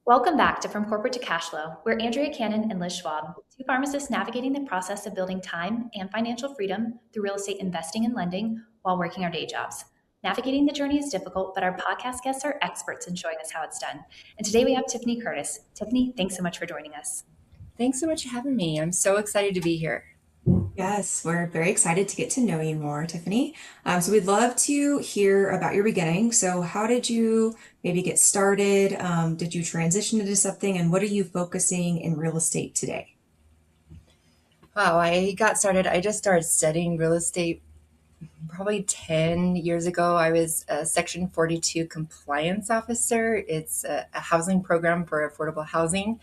Welcome back to From Corporate to Cashflow. We're Andrea Cannon and Liz Schwab, two pharmacists navigating the process of building time and financial freedom through real estate investing and lending while working our day jobs. Navigating the journey is difficult, but our podcast guests are experts in showing us how it's done. And today we have Tiffany Curtis. Tiffany, thanks so much for joining us. Thanks so much for having me. I'm so excited to be here. Yes, we're very excited to get to know you more, Tiffany. So we'd love to hear about your beginning. So how did you maybe get started? Did you transition into something, and what are you focusing in real estate today? Wow, I just started studying real estate probably 10 years ago. I was a Section 42 compliance officer. It's a housing program for affordable housing.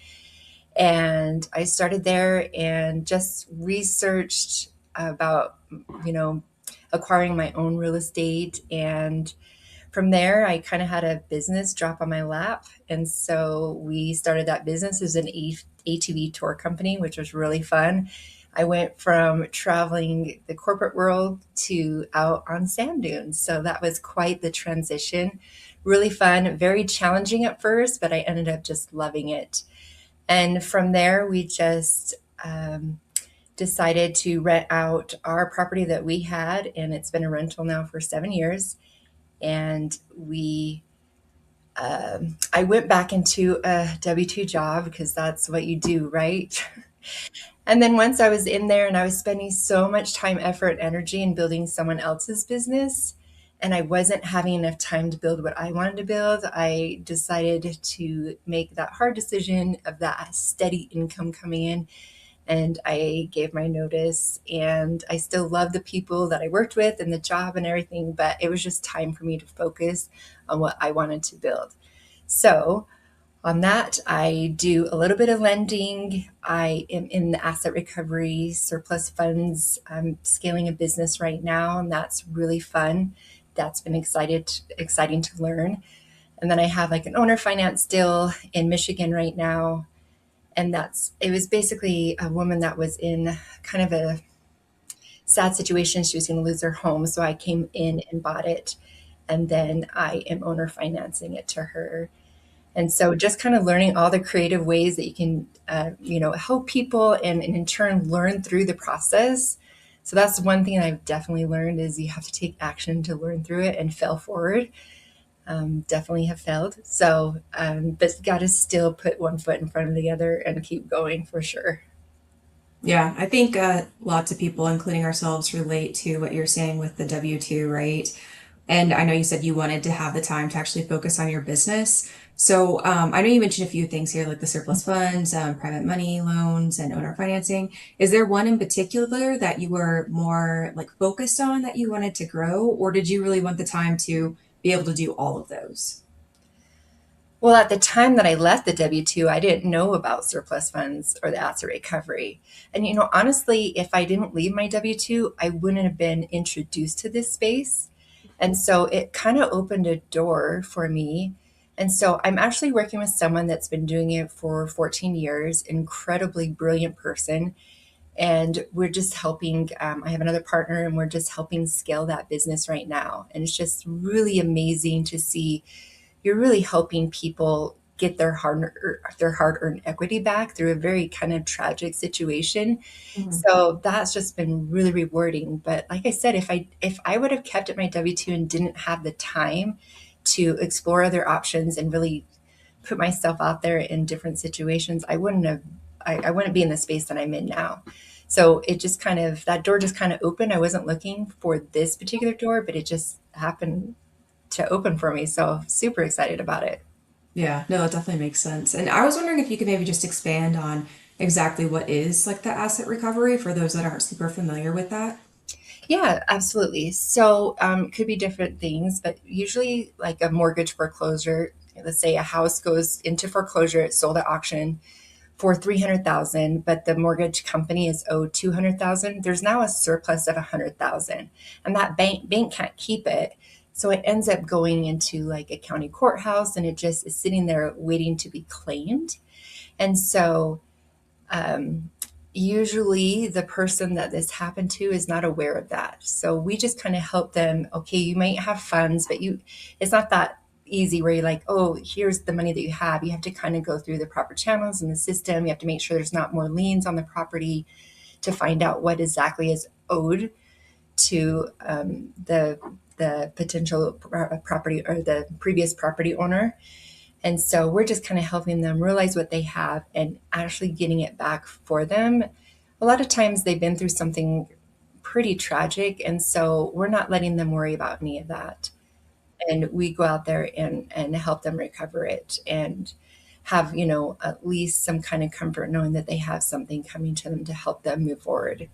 And I started there and just researched about, you know, acquiring my own real estate. And from there, I kind of had a business drop on my lap. And so we started that business as an ATV tour company, which was really fun. I went from traveling the corporate world to out on sand dunes. So that was quite the transition. Really fun, very challenging at first, but I ended up just loving it. And from there, we just decided to rent out our property that we had, and it's been a rental now for 7 years. And I went back into a W 2 job because that's what you do, right? And then once I was in there and I was spending so much time, effort, energy in building someone else's business, and I wasn't having enough time to build what I wanted to build, I decided to make that hard decision of that steady income coming in. And I gave my notice, and I still love the people that I worked with and the job and everything, but it was just time for me to focus on what I wanted to build. So on that, I do a little bit of lending. I am in the asset recovery, surplus funds. I'm scaling a business right now, and that's really fun. That's been exciting to learn. And then I have like an owner finance deal in Michigan right now. And it was basically a woman that was in kind of a sad situation. She was going to lose her home. So I came in and bought it. And then I am owner financing it to her. And so just kind of learning all the creative ways that you can, help people and in turn learn through the process. So that's one thing I've definitely learned is you have to take action to learn through it and fail forward. Definitely have failed. So, but got to still put one foot in front of the other and keep going for sure. Yeah, I think lots of people, including ourselves, relate to what you're saying with the W-2, right? And I know you said you wanted to have the time to actually focus on your business. So I know you mentioned a few things here, like the surplus funds, private money loans, and owner financing. Is there one in particular that you were more like focused on that you wanted to grow, or did you really want the time to be able to do all of those? Well, at the time that I left the W 2, I didn't know about surplus funds or the asset recovery. And, honestly, if I didn't leave my W 2, I wouldn't have been introduced to this space. And so it kind of opened a door for me. And so I'm actually working with someone that's been doing it for 14 years, incredibly brilliant person. And we're just helping. I have another partner, and we're just helping scale that business right now. And it's just really amazing to see you're really helping people get their hard-earned equity back through a very kind of tragic situation. Mhm. So that's just been really rewarding. But like I said, if I would have kept at my W-2 and didn't have the time to explore other options and really put myself out there in different situations, I wouldn't be in the space that I'm in now. So it just kind of that door just kind of opened. I wasn't looking for this particular door, but it just happened to open for me. So super excited about it. Yeah, no, that definitely makes sense. And I was wondering if you could maybe just expand on exactly what is like the asset recovery for those that aren't super familiar with that. Yeah, absolutely. So could be different things, but usually like a mortgage foreclosure. Let's say a house goes into foreclosure, it's sold at auction for 300,000, but the mortgage company is owed 200,000. There's now a surplus of 100,000, and that bank can't keep it. So it ends up going into like a county courthouse, and it just is sitting there waiting to be claimed. And so um, usually the person that this happened to is not aware of that. So we just kind of help them. Okay, you might have funds, but it's not that. easy where you're like, oh, here's the money that you have. You have to kind of go through the proper channels in the system. You have to make sure there's not more liens on the property to find out what exactly is owed to the potential property or the previous property owner. And so we're just kind of helping them realize what they have and actually getting it back for them. A lot of times they've been through something pretty tragic, and so we're not letting them worry about any of that. And we go out there and help them recover it and have, at least some kind of comfort knowing that they have something coming to them to help them move forward.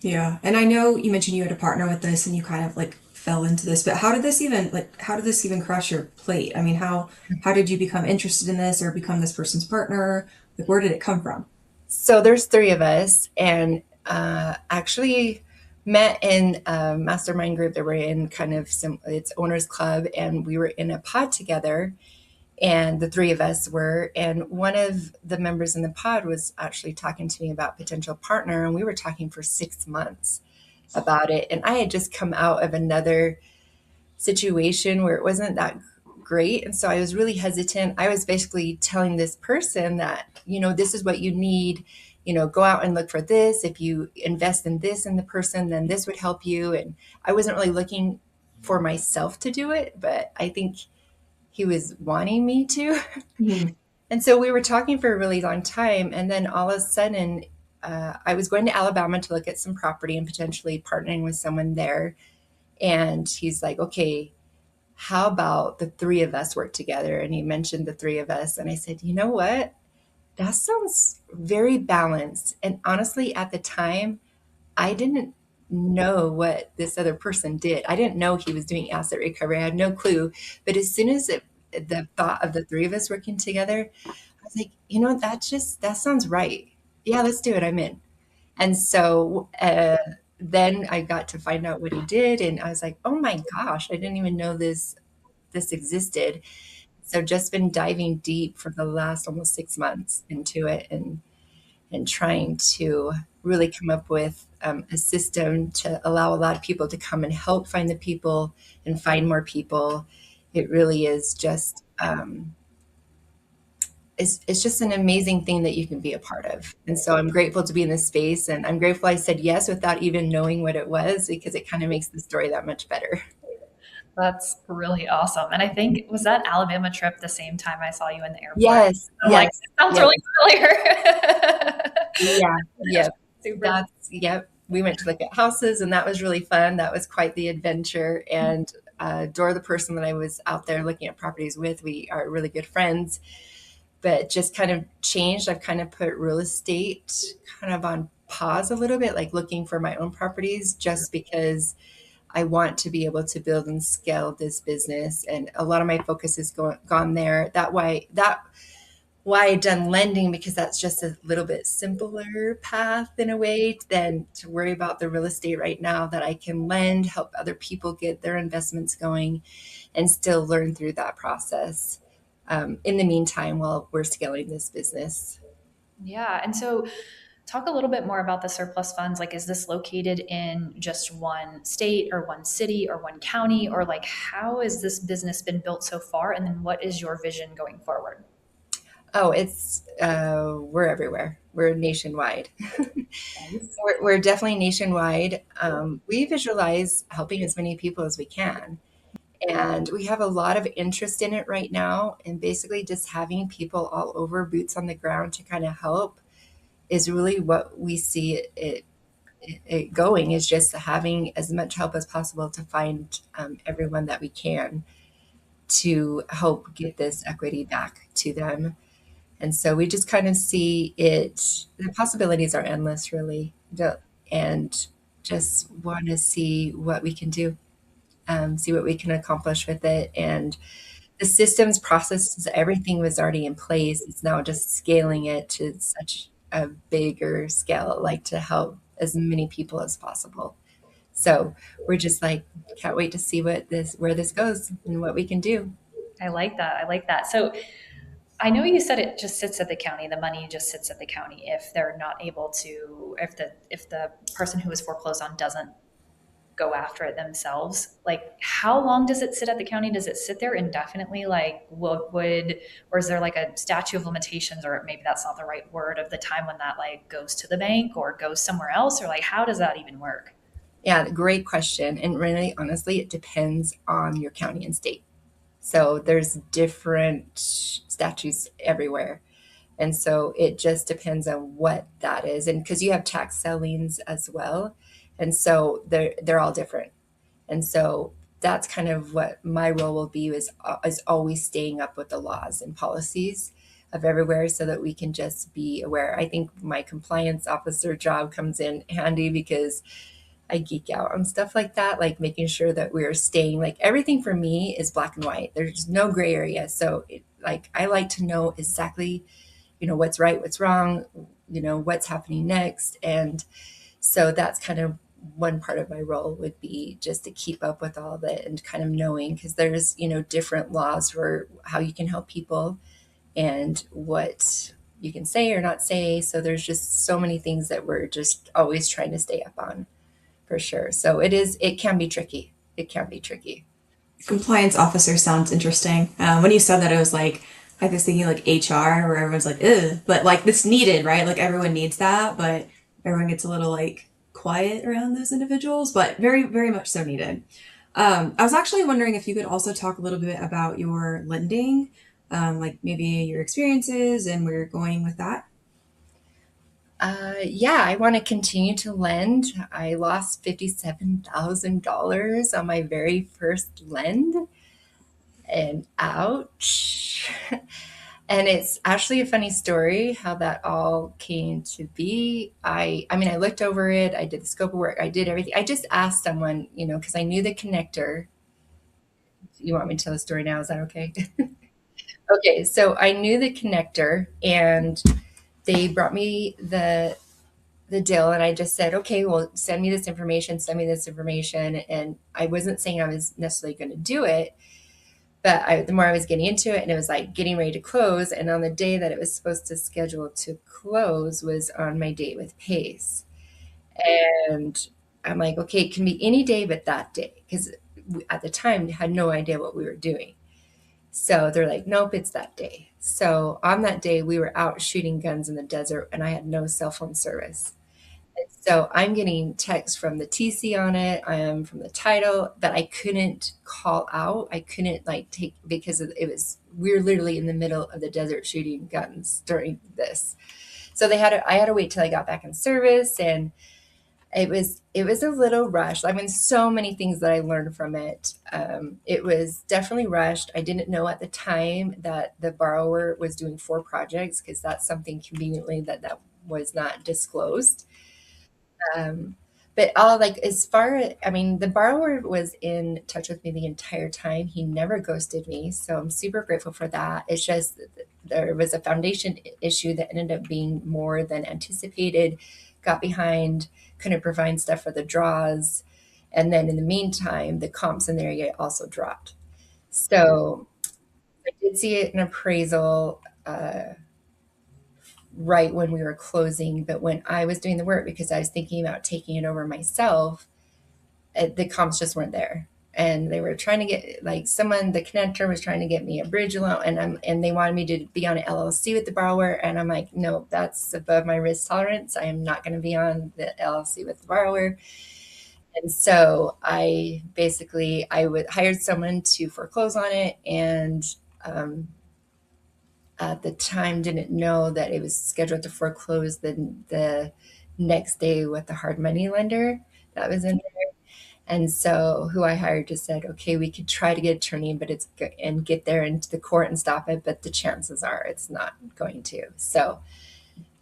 Yeah. And I know you mentioned you had a partner with this and you kind of like fell into this, but how did this even cross your plate? I mean, how did you become interested in this or become this person's partner? Like where did it come from? So there's three of us, and actually met in a mastermind group that we're in, kind of it's owners club, and we were in a pod together, and the three of us were, and one of the members in the pod was actually talking to me about potential partner, and we were talking for 6 months about it, and I had just come out of another situation where it wasn't that great. And so I was really hesitant. I was basically telling this person that, this is what you need, go out and look for this. If you invest in this in the person, then this would help you. And I wasn't really looking for myself to do it, but I think he was wanting me to. Mhm. And so we were talking for a really long time. And then all of a sudden, I was going to Alabama to look at some property and potentially partnering with someone there. And he's like, okay, how about the three of us work together? And he mentioned the three of us. And I said, you know what? That sounds very balanced. And honestly, at the time, I didn't know what this other person did. I didn't know he was doing asset recovery. I had no clue. But as soon as the thought of the three of us working together, I was like, that sounds right. Yeah, let's do it. I'm in. And so then I got to find out what he did, and I was like, oh my gosh, I didn't even know this existed. So just been diving deep for the last almost 6 months into it, and trying to really come up with a system to allow a lot of people to come and help find the people and find more people. It really is just it's just an amazing thing that you can be a part of. And so I'm grateful to be in this space, and I'm grateful I said yes without even knowing what it was, because it kind of makes the story that much better. That's really awesome. And I think, was that Alabama trip the same time I saw you in the airport? Yes, I'm like, yes, it sounds yep, really familiar. yeah, yep. Super. Yep. We went to look at houses, and that was really fun. That was quite the adventure. And Dora, the person that I was out there looking at properties with, we are really good friends, but just kind of changed. I've kind of put real estate kind of on pause a little bit, like looking for my own properties, just because I want to be able to build and scale this business. And a lot of my focus is gone there. Why I done lending, because that's just a little bit simpler path in a way than to worry about the real estate right now, that I can lend, help other people get their investments going, and still learn through that process in the meantime while we're scaling this business. Yeah. And so talk a little bit more about the surplus funds. Like, is this located in just one state or one city or one county? Or like, how has this business been built so far? And then what is your vision going forward? Oh, we're everywhere. We're nationwide. Nice. We're definitely nationwide. We visualize helping as many people as we can. And we have a lot of interest in it right now. And basically, just having people all over, boots on the ground to kind of help, is really what we see it going, is just having as much help as possible to find everyone that we can to help get this equity back to them. And so we just kind of see it, the possibilities are endless, really. And just want to see what we can do, see what we can accomplish with it. And the systems, processes, everything was already in place. It's now just scaling it to such a bigger scale, like to help as many people as possible. So we're just like, can't wait to see where this goes and what we can do. I like that. I like that. So I know you said it just sits at the county. The money just sits at the county if they're not able to, if the person who was foreclosed on doesn't go after it themselves. Like, how long does it sit at the county? Does it sit there indefinitely? Like, what would, or is there like a statute of limitations, or maybe that's not the right word, of the time when that like goes to the bank or goes somewhere else, or like how does that even work? Yeah, great question. And really, honestly, it depends on your county and state. So there's different statutes everywhere. And so it just depends on what that is. And because you have tax sellings as well. And so they're all different. And so that's kind of what my role will be is always staying up with the laws and policies of everywhere so that we can just be aware. I think my compliance officer job comes in handy because I geek out on stuff like that, like making sure that we're staying like everything for me is black and white. There's no gray area. So like I like to know exactly, what's right, what's wrong, what's happening next. And so that's kind of one part of my role would be just to keep up with all that and kind of knowing because there's, different laws for how you can help people and what you can say or not say. So there's just so many things that we're just always trying to stay up on for sure. So it can be tricky. It can be tricky. Compliance officer sounds interesting. When you said that, it was like I was thinking like HR, where everyone's like, ugh, but like it's needed, right? Like everyone needs that, but everyone gets a little like quiet around those individuals, but very, very much so needed. I was actually wondering if you could also talk a little bit about your lending, like maybe your experiences and where you're going with that. Yeah, I want to continue to lend. I lost $57,000 on my very first lend, and ouch. And it's actually a funny story how that all came to be. I mean, I looked over it, I did the scope of work, I did everything. I just asked someone, because I knew the connector. You want me to tell the story now? Is that okay? Okay, so I knew the connector and they brought me the deal and I just said, okay, well, send me this information, send me this information. And I wasn't saying I was necessarily going to do it, but the more I was getting into it and it was like getting ready to close. And on the day that it was supposed to schedule to close was on my date with Pace. And I'm like, okay, it can be any day but that day. Because at the time, had no idea what we were doing. So they're like, nope, it's that day. So on that day, we were out shooting guns in the desert and I had no cell phone service. So I'm getting texts from the TC on it. I am from the title, but I couldn't call out. I couldn't like take because we were literally in the middle of the desert shooting guns during this. So I had to wait till I got back in service and it was a little rushed. I mean, so many things that I learned from it. It was definitely rushed. I didn't know at the time that the borrower was doing 4 projects because that's something conveniently that was not disclosed. Um, but all like as far as I mean, the borrower was in touch with me the entire time. He never ghosted me, so I'm super grateful for that. It's just there was a foundation issue that ended up being more than anticipated. Got behind, couldn't provide stuff for the draws, and then in the meantime, the comps in the area also dropped. So I did see an appraisal. Right when we were closing, but when I was doing the work because I was thinking about taking it over myself, the comps just weren't there. And they were trying to get like the connector was trying to get me a bridge loan and they wanted me to be on an LLC with the borrower. And I'm like, no, that's above my risk tolerance. I am not going to be on the LLC with the borrower. And so I would hired someone to foreclose on it. And at the time didn't know that it was scheduled to foreclose the next day with the hard money lender that was in there. And so who I hired just said, okay, we could try to get attorney, but and get there into the court and stop it. But the chances are it's not going to. So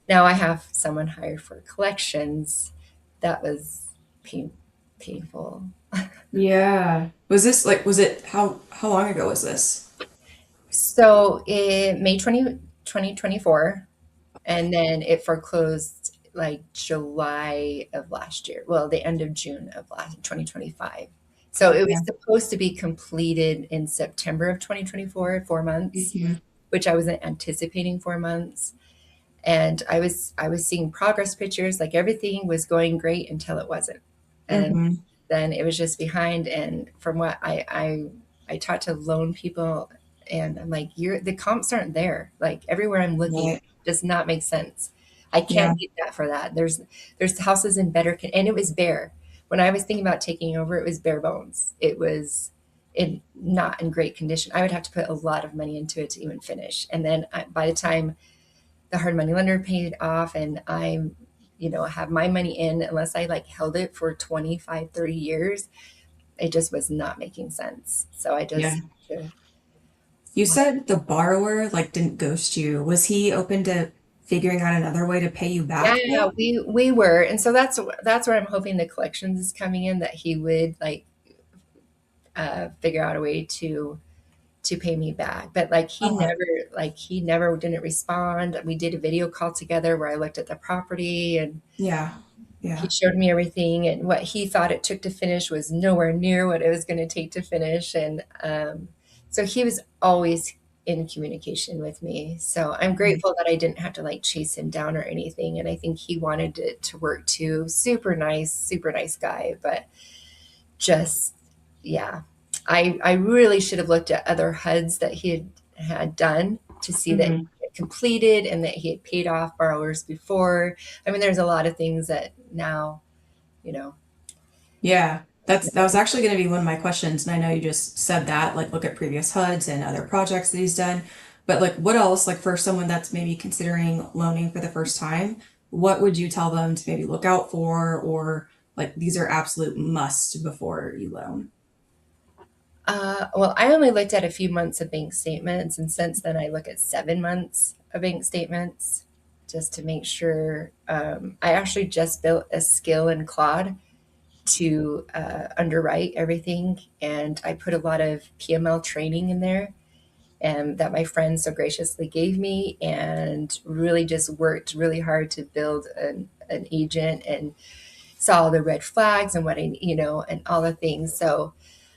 now I have someone hired for collections. That was painful. Yeah. Was it how long ago was this? So in May 2024, and then it foreclosed like July of last year. Well, the end of June of 2025. So it was Okay. supposed to be completed in September of 2024, 4 months, Mhm. which I wasn't anticipating 4 months. And I was seeing progress pictures, like everything was going great until it wasn't. And Mhm. then it was just behind. And from what I talked to loan people, and I'm like, the comps aren't there. Like everywhere I'm looking Right. does not make sense. I Yeah. can't beat that for that. There's houses in better and it was bare. When I was thinking about taking over, it was bare bones. It was not in great condition. I would have to put a lot of money into it to even finish. And then by the time the hard money lender paid off and have my money in, unless I like held it for 25, 30 years, it just was not making sense. So I Yeah. just, You said the borrower like didn't ghost you. Was he open to figuring out another way to pay you back yeah, though? we were. And so that's where I'm hoping the collections is coming in, that he would like figure out a way to pay me back. But Uh-huh. he never didn't respond. We did a video call together where I looked at the property and Yeah. he Yeah. showed me everything, and what he thought it took to finish was nowhere near what it was going to take to finish. And so he was always in communication with me. So I'm grateful that I didn't have to like chase him down or anything. And I think he wanted it to work too. Super nice guy, but just, yeah, I really should have looked at other HUDs that he had done to see that he Hmm. had completed and that he had paid off borrowers before. I mean, there's a lot of things that now, you know, Yeah. That was actually going to be one of my questions, and I know you just said that, like look at previous HUDs and other projects that he's done. But like what else, like for someone that's maybe considering loaning for the first time, what would you tell them to maybe look out for, or like these are absolute must before you loan? well, I only looked at a few months of bank statements, and since then I look at 7 months of bank statements just to make sure. I actually just built a skill in Claude to underwrite everything, and I put a lot of PML training in there, and that my friend so graciously gave me, and really just worked really hard to build an agent and saw the red flags and and all the things. So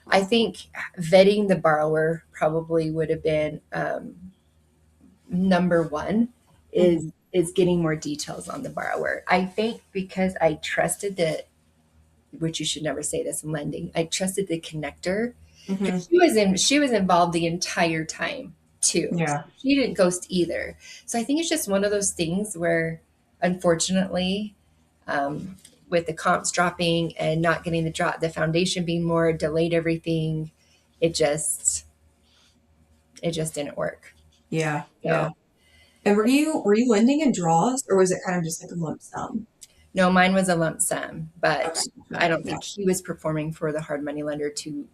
I think vetting the borrower probably would have been number one is Hmm. is getting more details on the borrower. I think because I trusted that, which you should never say this in lending, I trusted the connector Hmm. because she was involved the entire time too. So Yeah. she didn't ghost either. So I think it's just one of those things where, unfortunately, um, with the comps dropping and not getting the foundation being more delayed everything. It just it just didn't work. Yeah. Yeah. So And were you lending in draws, or was it kind of just like a lump sum? no, mine was a lump sum, Okay. but Yeah. I don't Yeah. think he was performing for the hard money lender to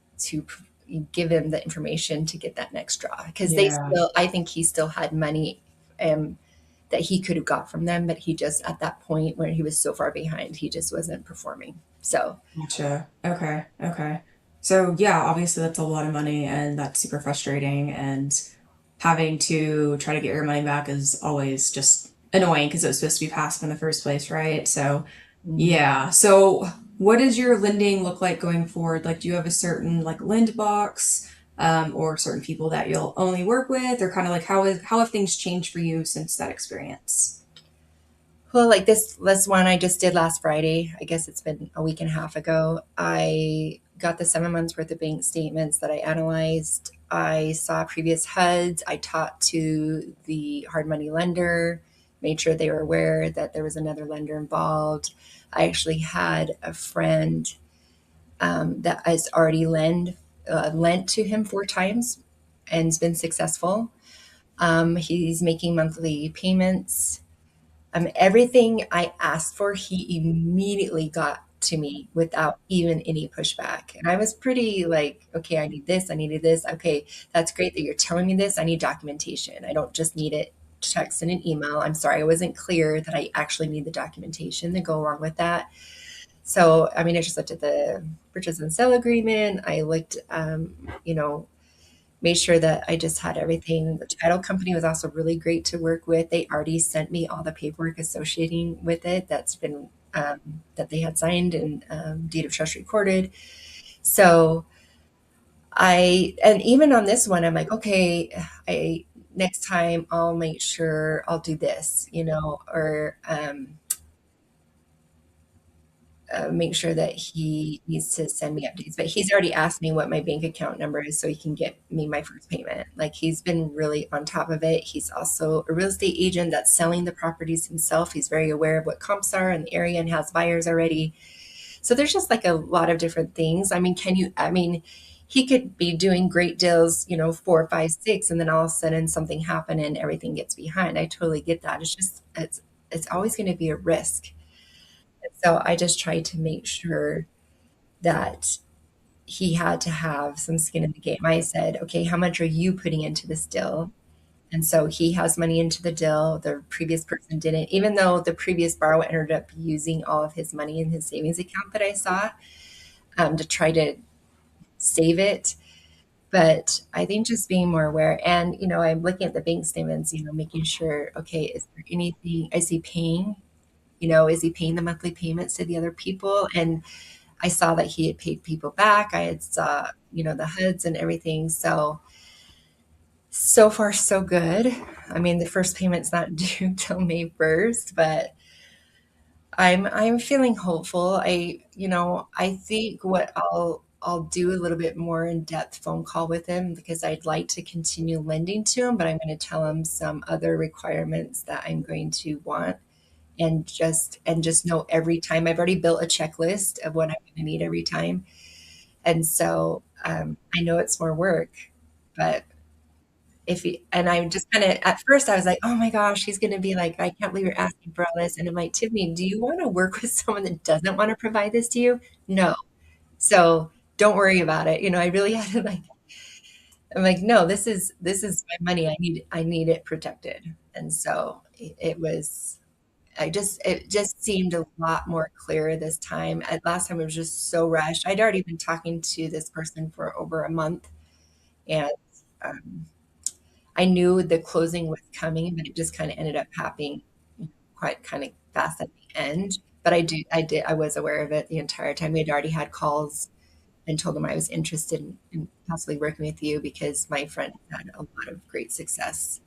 give him the information to get that next draw, because Yeah. I think he still had money um, that he could have got from them, but he just at that point where he was so far behind, he just wasn't performing. So Gotcha. Okay. Okay. So yeah, obviously that's a lot of money and that's super frustrating, and having to try to get your money back is always just annoying because it was supposed to be passive in the first place, right? So mhm. yeah. So what does your lending look like going forward? Like, do you have a certain like lend box, or certain people that you'll only work with, or kind of like how have things changed for you since that experience? Well, like this one I just did last Friday. I guess it's been a week and a half ago. I got the 7 months worth of bank statements that I analyzed. I saw previous HUDs. I talked to the hard money lender, made sure they were aware that there was another lender involved. I actually had a friend that has already lent to him 4 times and's been successful. He's making monthly payments. Everything I asked for, he immediately got to me without even any pushback. And I was pretty like, okay, I need this, I needed this. Okay, that's great that you're telling me this. I need documentation. I don't just need it text and an email. I'm sorry, I wasn't clear that I actually need the documentation to go along with that. So, I mean, I just looked at the purchase and sale agreement. I looked, made sure that I just had everything. The title company was also really great to work with. They already sent me all the paperwork associating with it that's been that they had signed and deed of trust recorded. So and even on this one, I'm like, okay, I next time I'll make sure I'll do this, or make sure that he needs to send me updates. But he's already asked me what my bank account number is so he can get me my first payment. Like he's been really on top of it. He's also a real estate agent that's selling the properties himself. He's very aware of what comps are in the area and has buyers already. So there's just like a lot of different things. I mean, he could be doing great deals, 4, 5, 6, and then all of a sudden something happened and everything gets behind. I totally get that. It's always going to be a risk. So I just tried to make sure that he had to have some skin in the game. I said, okay, how much are you putting into this deal? And so he has money into the deal. The previous person didn't, even though the previous borrower ended up using all of his money in his savings account that I saw to try to save it. But I think just being more aware and, I'm looking at the bank statements, making sure, okay, is there anything, is he paying the monthly payments to the other people? And I saw that he had paid people back. I had saw, the HUDs and everything. So far so good. I mean, the first payment's not due till May 1st, but I'm feeling hopeful. I think what I'll do a little bit more in-depth phone call with him because I'd like to continue lending to him, but I'm going to tell him some other requirements that I'm going to want and just know every time. I've already built a checklist of what I'm going to need every time. And so I know it's more work, but and I'm just kind of, at first I was like, oh my gosh, he's going to be like, I can't believe you're asking for all this. And I'm like, Tiffany, do you want to work with someone that doesn't want to provide this to you? No. So don't worry about it. I really had to I'm like, no, this is my money. I need it protected. And so it just seemed a lot more clear this time. Last time it was just so rushed. I'd already been talking to this person for over a month, and um, I knew the closing was coming, but it just kind of ended up happening quite kind of fast at the end. But I was aware of it the entire time. We had already had calls and told them I was interested in possibly working with you because my friend had a lot of great success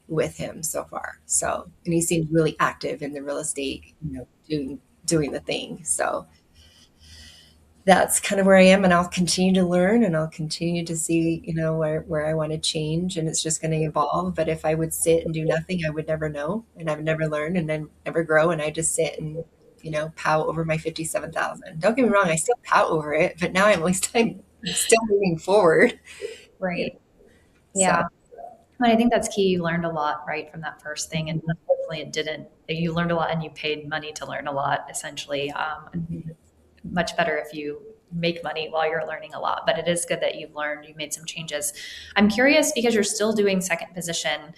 with him so far. So, and he seemed really active in the real estate, doing the thing. So that's kind of where I am, and I'll continue to learn and I'll continue to see, where I want to change, and it's just going to evolve. But if I would sit and do nothing, I would never know, and I would never learn, and then never grow, and I just sit and pout over my 57,000. Don't get me wrong, I still pout over it, but now at least I'm still moving forward. Right. So Yeah. But I think that's key. You learned a lot, right, from that first thing, and hopefully it didn't. You learned a lot, and you paid money to learn a lot, essentially. mhm. Much better if you make money while you're learning a lot. But it is good that you've learned. You've made some changes. I'm curious because you're still doing second position.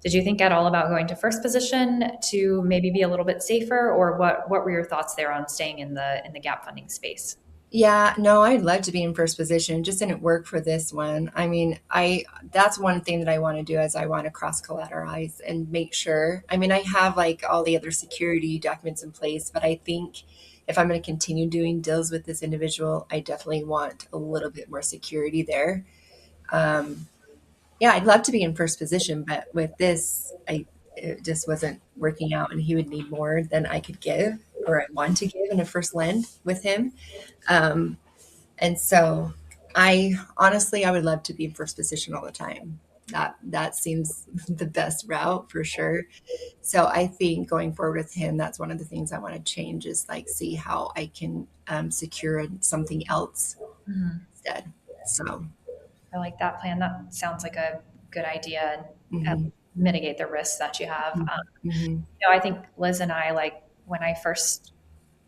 Did you think at all about going to first position to maybe be a little bit safer, or what were your thoughts there on staying in the gap funding space? Yeah, no, I'd love to be in first position. It just didn't work for this one. I mean, I that's one thing that I want to do is I want to cross collateralize and make sure. I mean, I have like all the other security documents in place, but I think if I'm going to continue doing deals with this individual, I definitely want a little bit more security there. Um, yeah, I'd love to be in first position, but with this, it just wasn't working out, and he would need more than I could give or I want to give in a first lend with him. Um, and so I would love to be in first position all the time. That seems the best route for sure. So I think going forward with him, that's one of the things I want to change is like see how I can secure something else Mhm. instead. So I like that plan. That sounds like a good idea and mhm, mitigate the risks that you have. mhm, I think Liz and I, like when I first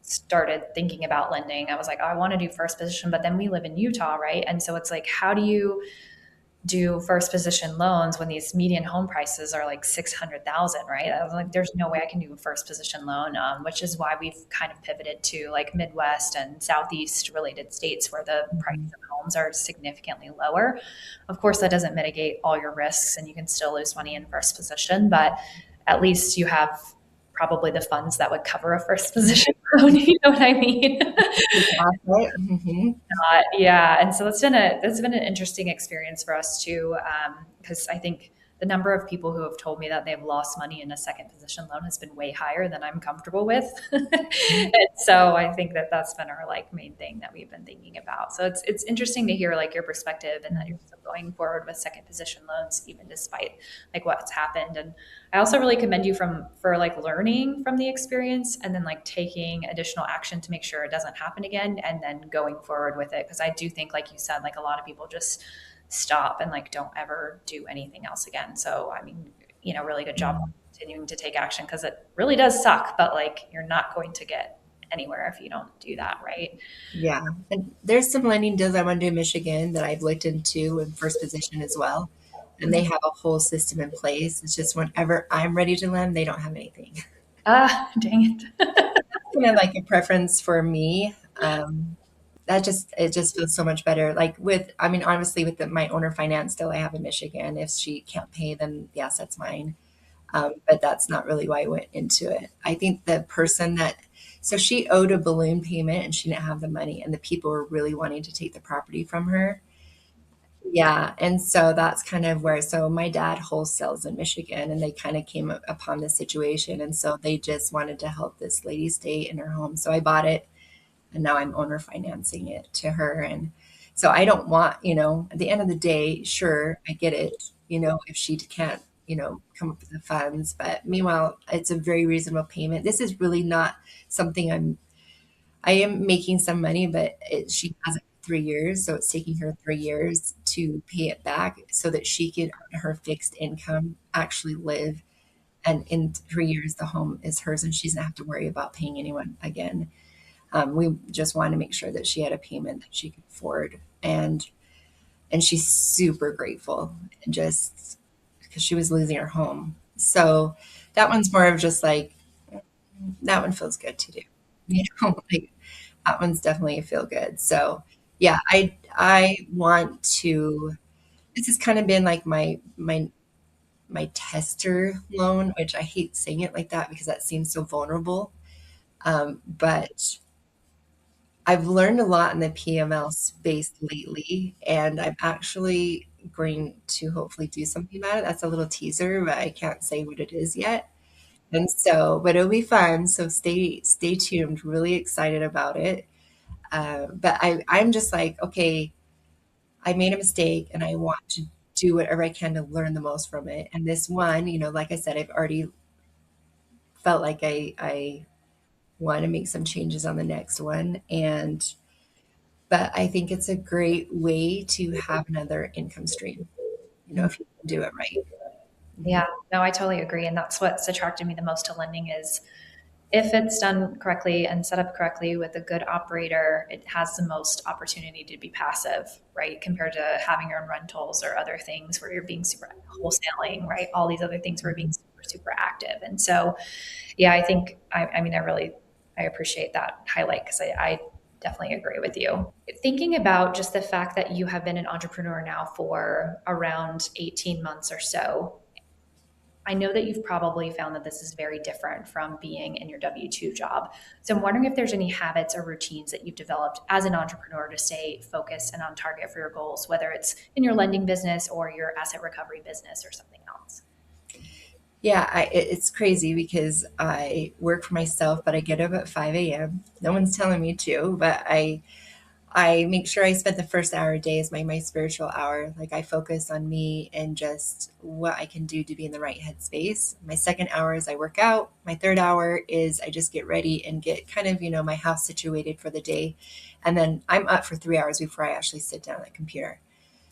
started thinking about lending, I was like, oh, I want to do first position, but then we live in Utah, right? And so it's like, how do you do first position loans when these median home prices are like 600,000, right? I was like, there's no way I can do a first position loan, which is why we've kind of pivoted to like Midwest and Southeast related states where the price mhm. of homes are significantly lower. Of course, that doesn't mitigate all your risks and you can still lose money in first position, but at least you have probably the funds that would cover a first position loan. You know what I mean? Right? Mhm. Yeah, and so that's been an interesting experience for us too, because I think the number of people who have told me that they've lost money in a second position loan has been way higher than I'm comfortable with. And so I think that that's been our like main thing that we've been thinking about. So it's interesting to hear like your perspective and that you're still going forward with second position loans even despite like what's happened. And I also really commend you for like learning from the experience and then like taking additional action to make sure it doesn't happen again and then going forward with it. Because I do think, like you said, like a lot of people just stop and like don't ever do anything else again. So I mean, really good job continuing to take action because it really does suck, but like you're not going to get anywhere if you don't do that, right? Yeah. And there's some lending deals I want to do in Michigan that I've looked into in first position as well. And they have a whole system in place. It's just whenever I'm ready to lend, they don't have anything. Ah, dang it. Kind of like a preference for me. It just feels so much better. Like I mean, honestly, with my owner finance still I have in Michigan, if she can't pay, then yes, that's mine. But that's not really why I went into it. I think the person so she owed a balloon payment and she didn't have the money, and the people were really wanting to take the property from her. Yeah, and so that's kind of so my dad wholesales in Michigan, and they kind of came upon this situation, and so they just wanted to help this lady stay in her home. So I bought it, and now I'm owner financing it to her. And so I don't want, at the end of the day, sure, I get it, if she can't, come up with the funds, but meanwhile, it's a very reasonable payment. This is really not something I am making some money, but she has it for 3 years. So it's taking her 3 years to pay it back so that she can earn her fixed income, actually live. And in 3 years, the home is hers and she's not have to worry about paying anyone again. We just wanted to make sure that she had a payment that she could afford. And she's super grateful, and just because she was losing her home. So that one's more of just like, that one feels good to do. Like that one's definitely a feel good. So yeah, I want to, this has kind of been like my tester loan, which I hate saying it like that because that seems so vulnerable. But I've learned a lot in the PML space lately, and I'm actually going to hopefully do something about it. That's a little teaser, but I can't say what it is yet. And so, but it'll be fun. So stay tuned. Really excited about it. But I'm just like, okay, I made a mistake, and I want to do whatever I can to learn the most from it. And this one, like I said, I've already felt like I want to make some changes on the next one, but I think it's a great way to have another income stream, if you can do it right. Yeah, no, I totally agree. And that's what's attracted me the most to lending is if it's done correctly and set up correctly with a good operator, it has the most opportunity to be passive, right? Compared to having your own rentals or other things where you're being super wholesaling, right? All these other things where you're being super, super active. And so, yeah, I think, I mean, I appreciate that highlight because I definitely agree with you. Thinking about just the fact that you have been an entrepreneur now for around 18 months or so, I know that you've probably found that this is very different from being in your W 2 job. So I'm wondering if there's any habits or routines that you've developed as an entrepreneur to stay focused and on target for your goals, whether it's in your lending business or your asset recovery business or something else. Yeah, it's crazy because I work for myself, but I get up at 5 a.m. No one's telling me to, but I make sure I spend the first hour a day as my spiritual hour. Like I focus on me and just what I can do to be in the right headspace. My second hour is I work out. My third hour is I just get ready and get kind of, my house situated for the day. And then I'm up for 3 hours before I actually sit down at the computer.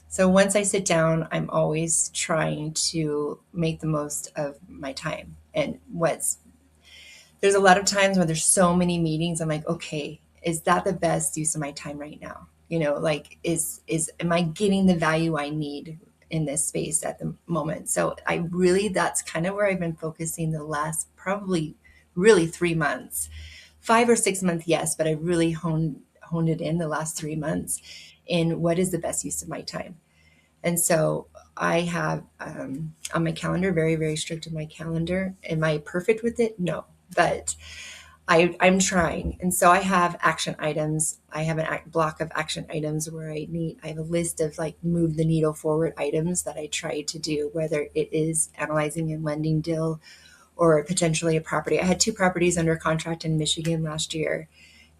So once I sit down, I'm always trying to make the most of my time. And there's a lot of times when there's so many meetings, I'm like, okay, is that the best use of my time right now? Like am I getting the value I need in this space at the moment? So that's kind of where I've been focusing the last probably really 3 months, 5 or 6 months, yes, but I really honed it in the last 3 months in what is the best use of my time. And so I have on my calendar, very, very strict on my calendar. Am I perfect with it? No. But I'm trying. And so I have action items. I have a block of action items where I have a list of like move the needle forward items that I try to do, whether it is analyzing a lending deal or potentially a property. I had 2 properties under contract in Michigan last year,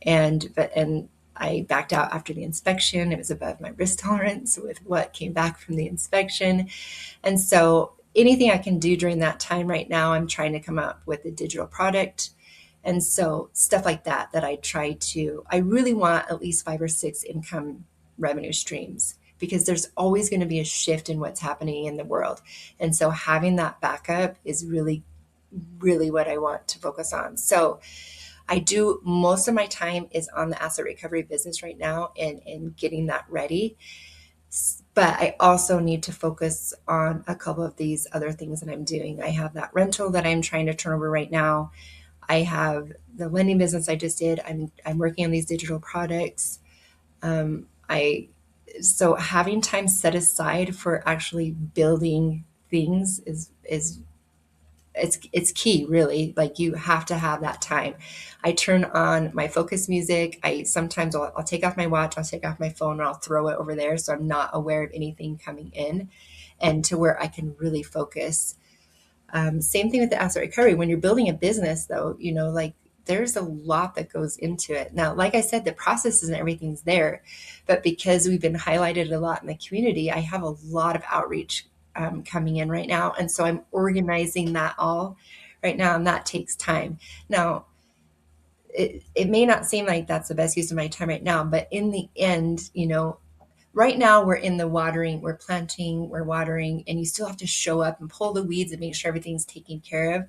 and I backed out after the inspection. It was above my risk tolerance with what came back from the inspection. And so anything I can do during that time right now, I'm trying to come up with a digital product. And so stuff like that, I really want at least 5 or 6 income revenue streams because there's always going to be a shift in what's happening in the world. And so having that backup is really, really what I want to focus on. So I do most of my time is on the asset recovery business right now and getting that ready. But I also need to focus on a couple of these other things that I'm doing. I have that rental that I'm trying to turn over right now. I have the lending business I just did. I'm working on these digital products. I so having time set aside for actually building things is it's key, really. Like you have to have that time. I turn on my focus music. I sometimes I'll take off my watch, I'll take off my phone, and I'll throw it over there so I'm not aware of anything coming in, and to where I can really focus. Same thing with the asset recovery. When you're building a business, though, like there's a lot that goes into it. Now, like I said, the processes and everything's there, but because we've been highlighted a lot in the community, I have a lot of outreach coming in right now. And so I'm organizing that all right now, and that takes time. Now, it may not seem like that's the best use of my time right now, but in the end, right now we're in the watering, we're planting, we're watering, and you still have to show up and pull the weeds and make sure everything's taken care of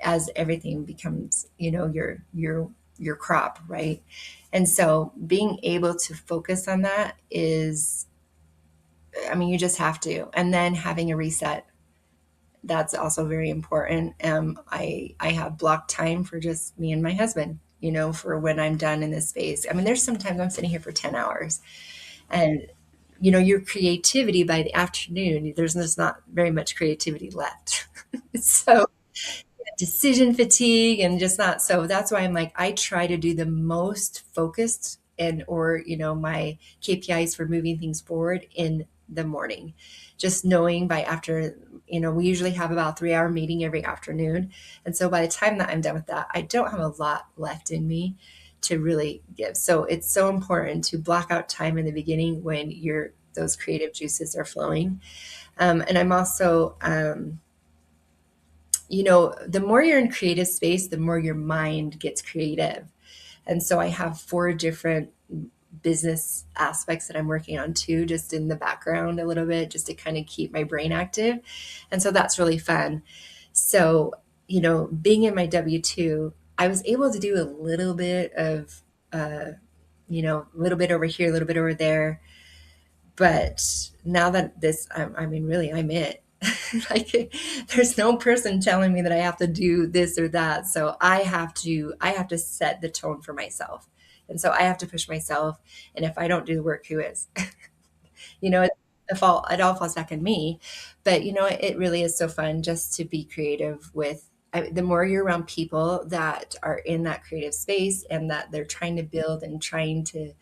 as everything becomes, your crop, right? And so being able to focus on that is, I mean, you just have to. And then having a reset, that's also very important. I have blocked time for just me and my husband, for when I'm done in this space. I mean, there's sometimes I'm sitting here for 10 hours and your creativity by the afternoon, there's just not very much creativity left. So decision fatigue and just not, so that's why I'm like, I try to do the most focused and or my KPIs for moving things forward in the morning, just knowing by after, we usually have about a 3-hour meeting every afternoon, and so by the time that I'm done with that, I don't have a lot left in me to really give. So it's so important to block out time in the beginning when those creative juices are flowing. And I'm also the more you're in creative space, the more your mind gets creative. And so I have 4 different business aspects that I'm working on too, just in the background a little bit, just to kind of keep my brain active. And so that's really fun. So, being in my W-2, I was able to do a little bit of, a little bit over here, a little bit over there. But now that I mean, really, I'm it. Like there's no person telling me that I have to do this or that. So I have to set the tone for myself. And so I have to push myself. And if I don't do the work, who is? It all falls back on me. But it really is so fun just to be creative the more you're around people that are in that creative space and that they're trying to build and trying to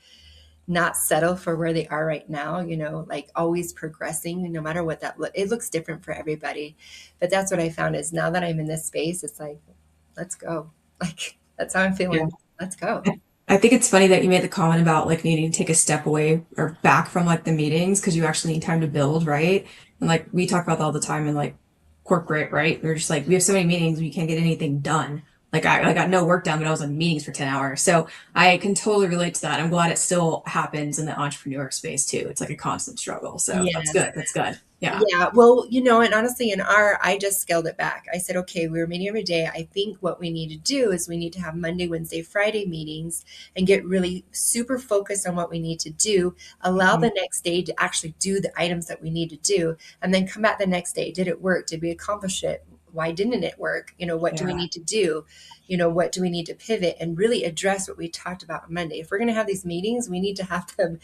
not settle for where they are right now, like always progressing, no matter what it looks different for everybody. But that's what I found is now that I'm in this space, it's like, let's go. Like, that's how I'm feeling. Yeah. Let's go. I think it's funny that you made the comment about like needing to take a step away or back from like the meetings because you actually need time to build, right? And like we talk about that all the time in like corporate, right? We're just like we have so many meetings, we can't get anything done. Like I got no work done, but I was in meetings for 10 hours. So I can totally relate to that. I'm glad it still happens in the entrepreneur space too. It's like a constant struggle. So that's Yes. good. That's good. Yeah. Yeah. Well, and honestly, I just scaled it back. I said, okay, we were meeting every day. I think what we need to do is we need to have Monday, Wednesday, Friday meetings and get really super focused on what we need to do, allow the next day to actually do the items that we need to do, and then come back the next day. Did it work? Did we accomplish it? why didn't it work? What do we Yeah. need to do? What do we need to pivot and really address what we talked about on Monday? If we're going to have these meetings, we need to have them,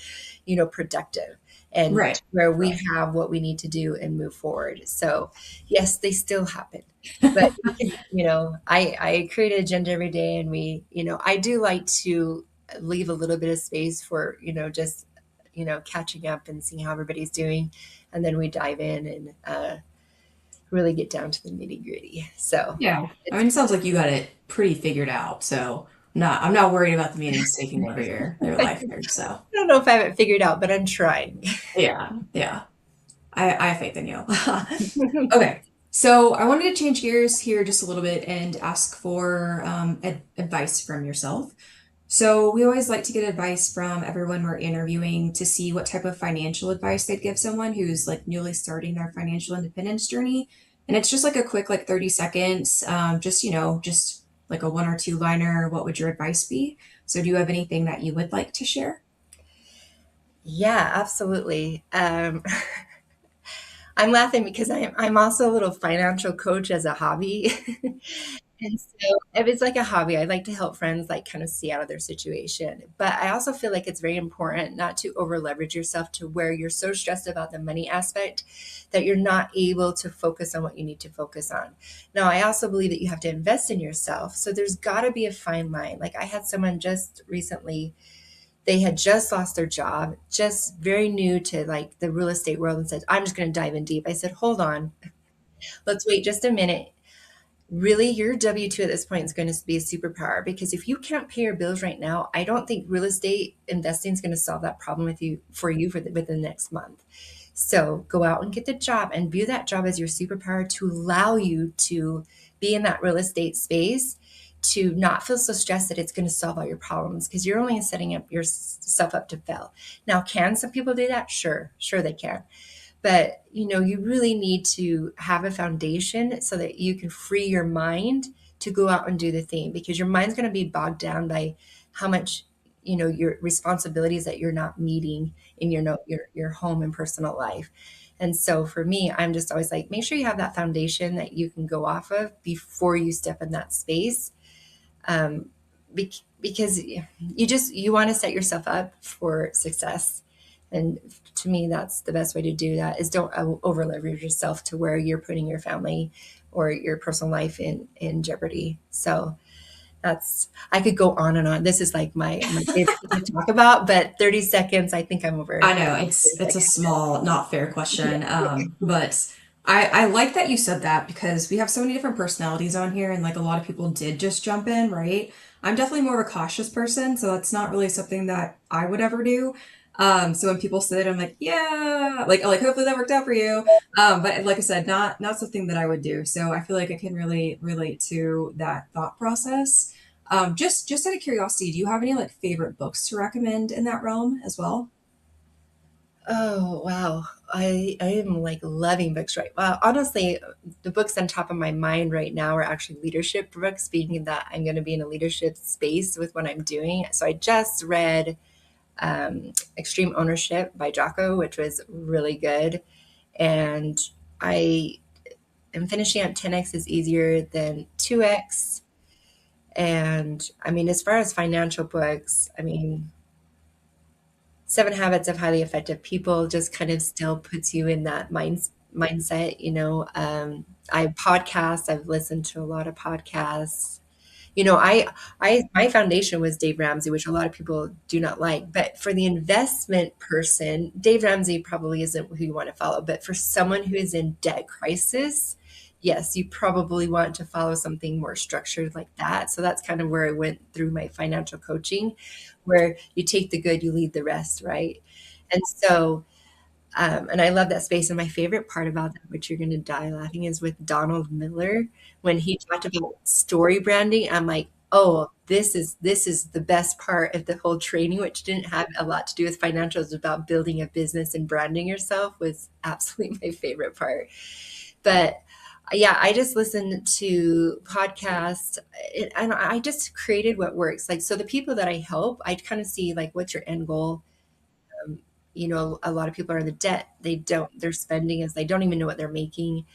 productive and Right. where we have what we need to do and move forward. So yes, they still happen, but we can, I create an agenda every day, and I do like to leave a little bit of space for, just, catching up and seeing how everybody's doing. And then we dive in and really get down to the nitty gritty. So Yeah. I it's, mean, it sounds like you got it pretty figured out. So I'm not worried about the meetings taking over your life here. So I don't know if I have it figured out, but I'm trying. yeah, yeah. I have faith in you. Okay. So I wanted to change gears here just a little bit and ask for advice from yourself. So we always like to get advice from everyone we're interviewing to see what type of financial advice they'd give someone who's like newly starting their financial independence journey. And it's just like a quick, like 30 seconds, just, just like a one or two liner. What would your advice be? So do you have anything that you would like to share? Yeah, absolutely. I'm laughing because I'm also a little financial coach as a hobby. And so if it's like a hobby, I like to help friends like kind of see out of their situation. But I also feel like it's very important not to over leverage yourself to where you're so stressed about the money aspect that you're not able to focus on what you need to focus on. Now, I also believe that you have to invest in yourself. So there's got to be a fine line. Like I had someone just recently, they had just lost their job, just very new to like the real estate world, and said, I'm just going to dive in deep. I said, hold on, let's wait just a minute. Really, your W 2 at this point is going to be a superpower, because if you can't pay your bills right now, I don't think real estate investing is going to solve that problem within the next month. So go out and get the job and view that job as your superpower to allow you to be in that real estate space, to not feel so stressed that it's going to solve all your problems, because you're only setting up yourself up to fail. Now, can some people do that? Sure they can. But you really need to have a foundation so that you can free your mind to go out and do the thing, because your mind's going to be bogged down by how much your responsibilities that you're not meeting in your home and personal life. And so for me, I'm just always like, make sure you have that foundation that you can go off of before you step in that space. Because you want to set yourself up for success. And to me, that's the best way to do that, is don't over leverage yourself to where you're putting your family or your personal life in jeopardy. So I could go on and on. This is like my favorite thing to talk about, but 30 seconds, I think I'm over I know 30 it's a seconds. small, not fair question. Yeah. But I like that you said that because we have so many different personalities on here, and like a lot of people did just jump in, right? I'm definitely more of a cautious person, so that's not really something that I would ever do. So when people say that, I'm like, yeah, like hopefully that worked out for you. But like I said, not something that I would do. So I feel like I can really relate to that thought process. Just out of curiosity, do you have any like favorite books to recommend in that realm as well? Oh, wow. I am like loving books right. Well, honestly, the books on top of my mind right now are actually leadership books, being that I'm going to be in a leadership space with what I'm doing. So I just read Extreme Ownership by Jocko, which was really good. And I am finishing up 10x is easier than 2x. And I mean, as far as financial books, I mean, Seven Habits of Highly Effective People just kind of still puts you in that mindset. I've listened to a lot of podcasts. My foundation was Dave Ramsey, which a lot of people do not like. But for the investment person, Dave Ramsey probably isn't who you want to follow. But for someone who is in debt crisis, yes, you probably want to follow something more structured like that. So that's kind of where I went through my financial coaching, where you take the good, you leave the rest, right? And so and I love that space. And my favorite part about that, which you're going to die laughing, is with Donald Miller when he talked about story branding. I'm like, oh, this is the best part of the whole training, which didn't have a lot to do with financials, about building a business and branding yourself, was absolutely my favorite part. But yeah, I just listened to podcasts, and I just created what works. Like, so the people that I help, I kind of see like, what's your end goal? A lot of people are in the debt. Their spending is, they don't even know what they're making.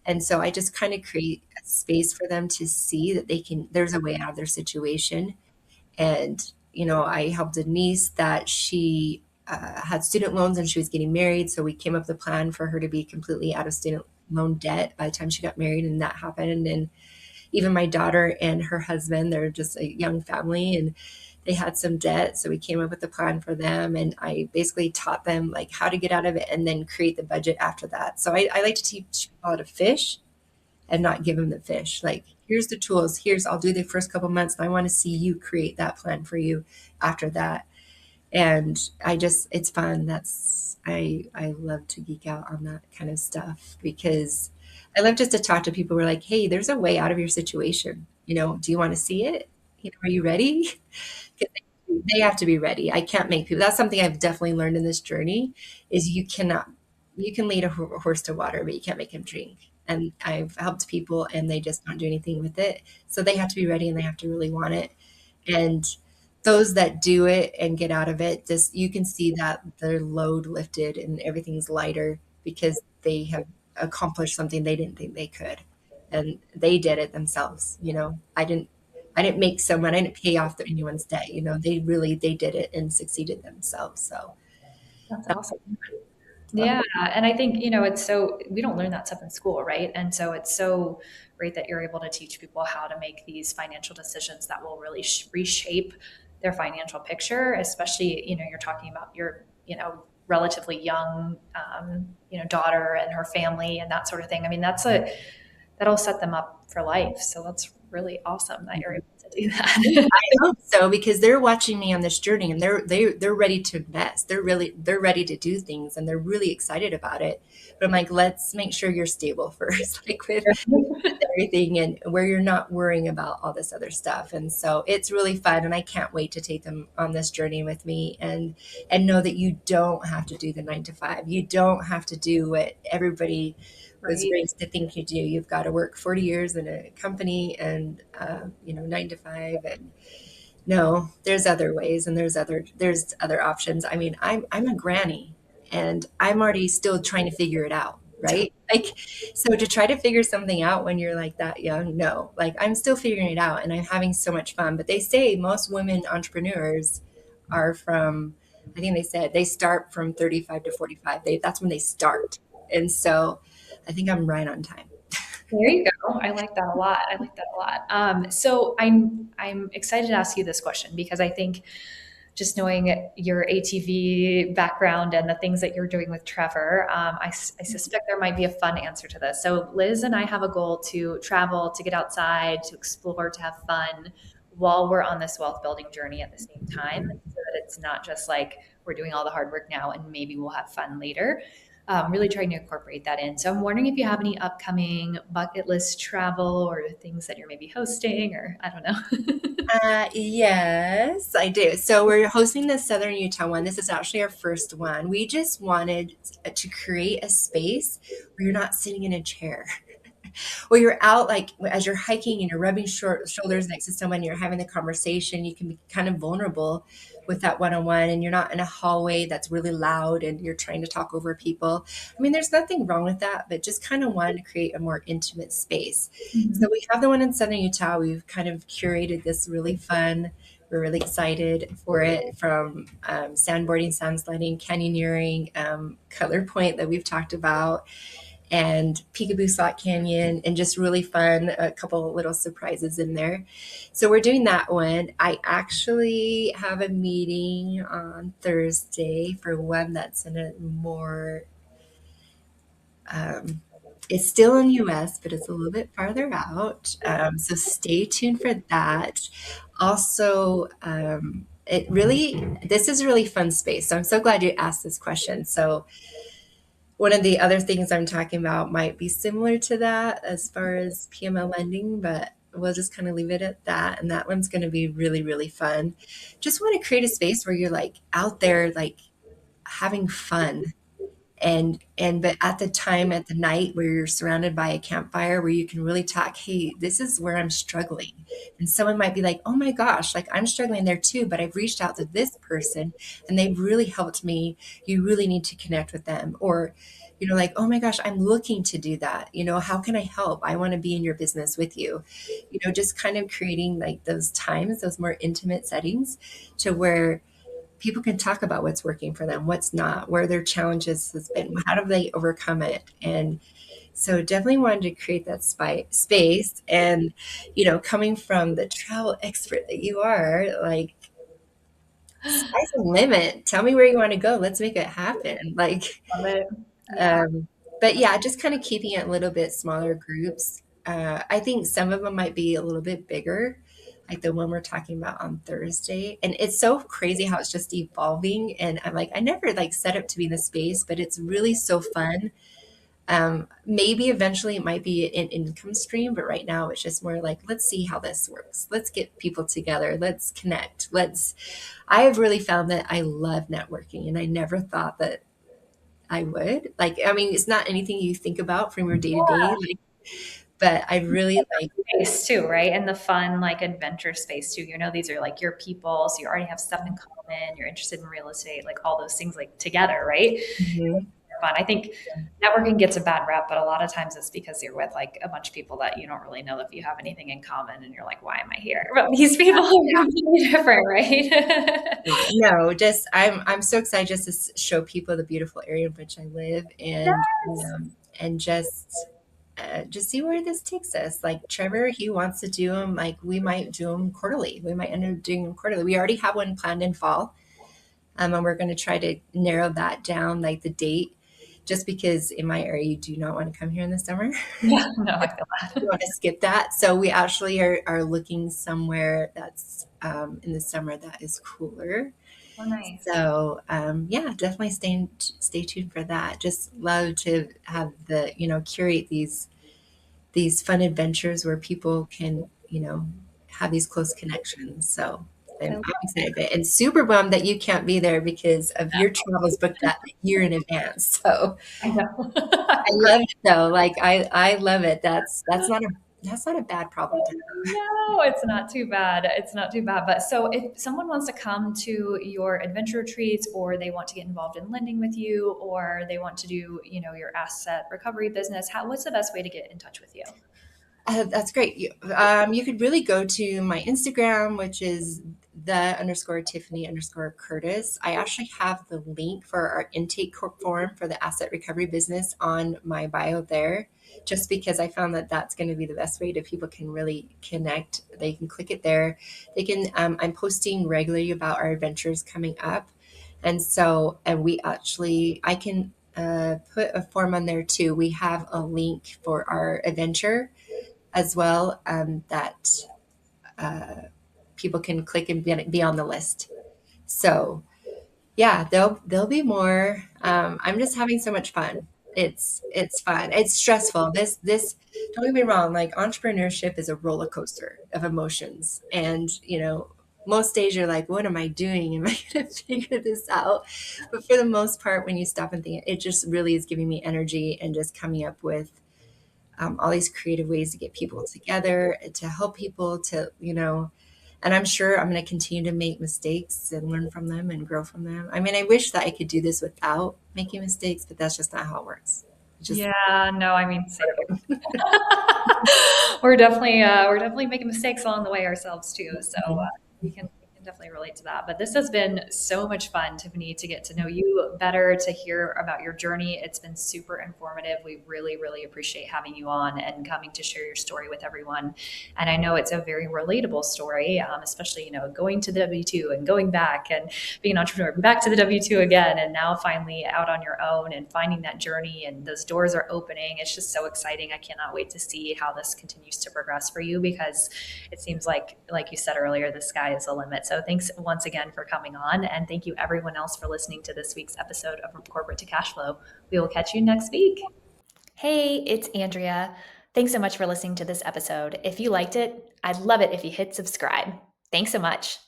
And so I just kind of create a space for them to see that there's a way out of their situation. And, I helped a niece that she had student loans and she was getting married. So we came up with a plan for her to be completely out of student loan debt by the time she got married, and that happened. And even my daughter and her husband, they're just a young family and they had some debt. So we came up with a plan for them. And I basically taught them like how to get out of it and then create the budget after that. So I like to teach people how to fish and not give them the fish. Like, here's the tools. I'll do the first couple months. And I want to see you create that plan for you after that. And it's fun. I love to geek out on that kind of stuff because I love just to talk to people who are like, hey, there's a way out of your situation. Do you want to see it? Are you ready? 'Cause they have to be ready. I can't make people. That's something I've definitely learned in this journey is you can lead a horse to water, but you can't make him drink. And I've helped people and they just don't do anything with it. So they have to be ready and they have to really want it. And those that do it and get out of it, just you can see that their load lifted and everything's lighter because they have accomplished something they didn't think they could. And they did it themselves. I didn't make someone, I didn't pay off anyone's debt. They did it and succeeded themselves. So That's that's awesome. fun. Yeah, and I think, it's so we don't learn that stuff in school, right? And so it's so great that you're able to teach people how to make these financial decisions that will really reshape their financial picture, especially, you're talking about your, relatively young, daughter and her family and that sort of thing. I mean, that'll set them up for life. So that's really awesome that you're able to do that. I hope so because they're watching me on this journey and they're ready to invest. They're ready to do things and they're really excited about it. But I'm like, let's make sure you're stable first, like with everything and where you're not worrying about all this other stuff. And so it's really fun and I can't wait to take them on this journey with me and know that you don't have to do the 9 to 5. You don't have to do what everybody was Right. raised to think you do. You've got to work 40 years in a company and 9 to 5. And no, there's other ways and there's other options. I mean, I'm a granny and I'm already still trying to figure it out, right? Like, so to try to figure something out when you're like that young, no, like I'm still figuring it out and I'm having so much fun. But they say most women entrepreneurs are from, I think they said they start from 35 to 45. That's when they start. And so I think I'm right on time. There you go. I like that a lot. I like that a lot. So I'm excited to ask you this question because I think just knowing your ATV background and the things that you're doing with Trevor, I suspect there might be a fun answer to this. So Liz and I have a goal to travel, to get outside, to explore, to have fun while we're on this wealth building journey at the same time, so that it's not just like we're doing all the hard work now and maybe we'll have fun later. Really trying to incorporate that in. So I'm wondering if you have any upcoming bucket list travel or things that you're maybe hosting, or I don't know. Yes, I do. So we're hosting the Southern Utah one. This is actually our first one. We just wanted to create a space where you're not sitting in a chair. Well, you're out like as you're hiking and you're rubbing shoulders next to someone, you're having the conversation, you can be kind of vulnerable with that one-on-one and you're not in a hallway that's really loud and you're trying to talk over people. I mean, there's nothing wrong with that, but just kind of wanted to create a more intimate space. So Mhm. we have the one in Southern Utah. We've kind of curated this really fun. We're really excited for it from sandboarding, sand sledding, canyoneering, Cutler Point that we've talked about and Peekaboo Slot Canyon, and just really fun. A couple little surprises in there. So we're doing that one. I actually have a meeting on Thursday for one that's in a more, um, it's still in US, but it's a little bit farther out. So stay tuned for that. Also, this is a really fun space. So I'm so glad you asked this question. So one of the other things I'm talking about might be similar to that as far as PML lending, but we'll just kind of leave it at that. And that one's going to be really, really fun. Just want to create a space where you're like out there, like having fun but at the time at the night where you're surrounded by a campfire where you can really talk, hey, this is where I'm struggling. And someone might be like, oh my gosh, like I'm struggling there too, but I've reached out to this person and they've really helped me. You really need to connect with them. Or like, oh my gosh, I'm looking to do that. How can I help? I want to be in your business with you. Just kind of creating like those times, those more intimate settings to where people can talk about what's working for them, what's not, where their challenges has been, how do they overcome it. And so definitely wanted to create that space. And, coming from the travel expert that you are, like, sky's the limit. Tell me where you want to go. Let's make it happen. Like, Love it. Yeah. um, but yeah, just kind of keeping it a little bit smaller groups. I think some of them might be a little bit bigger, like the one we're talking about on Thursday. And it's so crazy how it's just evolving. And I'm like, I never like set up to be in the space, but it's really so fun. Maybe eventually it might be an income stream, but right now it's just more like, let's see how this works. Let's get people together. Let's connect. I have really found that I love networking, and I never thought that I would. Like, I mean, it's not anything you think about from your day to day, like, but I really like, Space too, right? And the fun, like adventure space too. These are like your people, so you already have stuff in common. You're interested in real estate, like all those things, like together, right? mhm, Fun. I think networking gets a bad rep, but a lot of times it's because you're with like a bunch of people that you don't really know if you have anything in common, and you're like, why am I here? But these people are completely different, right? yeah, no, just I'm so excited just to show people the beautiful area in which I live, and Yes. and just see where this takes us. Like Trevor, he wants to do them. Like we might do them quarterly. We might end up doing them quarterly. We already have one planned in fall, and we're going to try to narrow that down, like the date, just because in my area you do not want to come here in the summer. Yeah, no, I feel You that. want to skip that. So we actually are looking somewhere that's in the summer that is cooler. Oh, nice. So yeah, definitely stay tuned for that. Just love to have curate these fun adventures where people can have these close connections. So I I'm love excited and super bummed that you can't be there because of your travels booked that year in advance. So I know. I love it though. Like I love it. That's not a bad problem to have. No, it's not too bad. It's not too bad. But so if someone wants to come to your adventure retreats, or they want to get involved in lending with you, or they want to do, your asset recovery business, what's the best way to get in touch with you? That's great. You could really go to my Instagram, which is the_Tiffany_Curtis. I actually have the link for our intake form for the asset recovery business on my bio there, just because I found that that's going to be the best way that people can really connect. They can click it there. They can, I'm posting regularly about our adventures coming up. I can put a form on there too. We have a link for our adventure as well, that uh, people can click and be on the list. So yeah, there'll be more. I'm just having so much fun. It's fun. It's stressful. This don't get me wrong. Like entrepreneurship is a roller coaster of emotions, and most days you're like, what am I doing? Am I going to figure this out? But for the most part, when you stop and think, it just really is giving me energy and just coming up with all these creative ways to get people together, to help people and I'm sure I'm going to continue to make mistakes and learn from them and grow from them. I mean, I wish that I could do this without making mistakes, but that's just not how it works. It's just Yeah, no, I mean, same part of here. We're definitely making mistakes along the way ourselves too. So it. we can definitely relate to that. But this has been so much fun, Tiffany, to get to know you better, to hear about your journey. It's been super informative. We really, really appreciate having you on and coming to share your story with everyone. And I know it's a very relatable story, especially going to the W-2 and going back and being an entrepreneur, back to the W-2 again, and now finally out on your own and finding that journey, and those doors are opening. It's just so exciting. I cannot wait to see how this continues to progress for you, because it seems like you said earlier, the sky is the limit. So thanks once again for coming on, and thank you everyone else for listening to this week's episode of From Corporate to Cashflow. We will catch you next week. Hey, it's Andrea. Thanks so much for listening to this episode. If you liked it, I'd love it if you hit subscribe. Thanks so much.